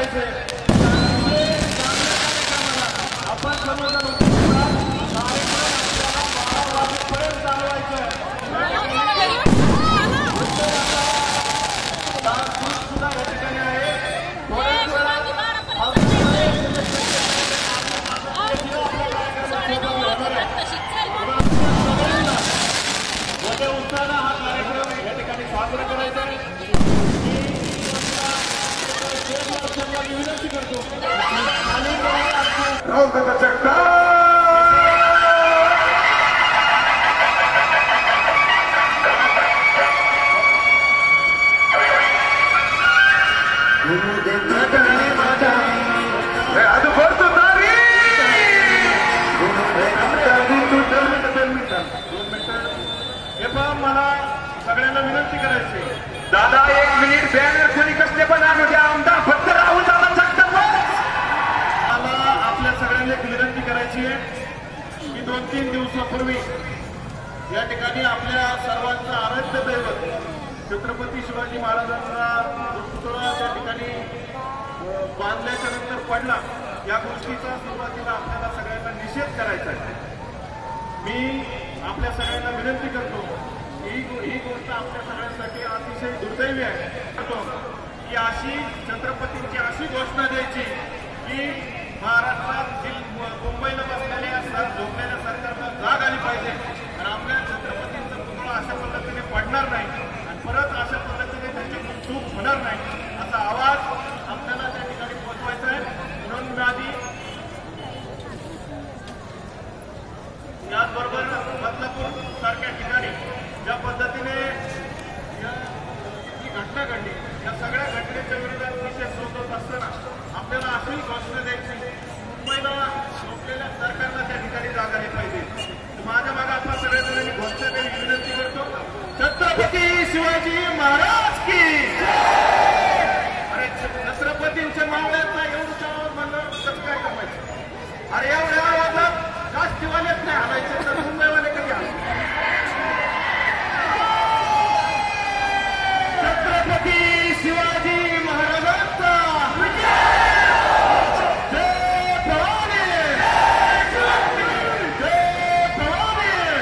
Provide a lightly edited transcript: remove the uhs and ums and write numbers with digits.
करायचे आपण सर्वजण उत्साहाने हा कार्यक्रम या ठिकाणी साजरा करायचा आहे। मी विनंती करतो मला सगळ्यांना विनंती करायची दादा 1 मिनिट बॅनर कोणी कसले पण आणू द्या आमदार फक्त राहुल दादा जगताप मला आपल्या सगळ्यांना एक विनंती करायची आहे की 2-3 दिवसापूर्वी या ठिकाणी आपल्या सर्वांचं आराध्य दैवत छत्रपती शिवाजी महाराजांचा पुतळा त्या ठिकाणी बांधल्याच्या नंतर पडला या गोष्टीचा सुरुवातीला आपल्याला सगळ्यांना निषेध करायचा आहे। मी आपल्या सगळ्यांना विनंती करतो ही गोष्ट आपल्या सगळ्यांसाठी अतिशय दुर्दैवी आहे की अशी छत्रपतींची अशी घोषणा द्यायची की महाराष्ट्रात मुंबईला बसलेल्या झोपलेल्या सरकारला जाग आली पाहिजे आणि आपल्या छत्रपतींचा पुतळा अशा पद्धतीने पडणार नाही आणि परत अशा पद्धतीने त्यांच्याकडून चूक होणार नाही असा आवाज आपल्याला त्या ठिकाणी पोहोचवायचा आहे। म्हणून मी आधी याचबरोबर बदलापूर सारख्या ठिकाणी ज्या पद्धतीने ही घटना घडली या सगळ्या घटनेच्या विरोधात निषेध नोंदवत असताना आपल्याला अशी घोषणा द्यायची मुंबईला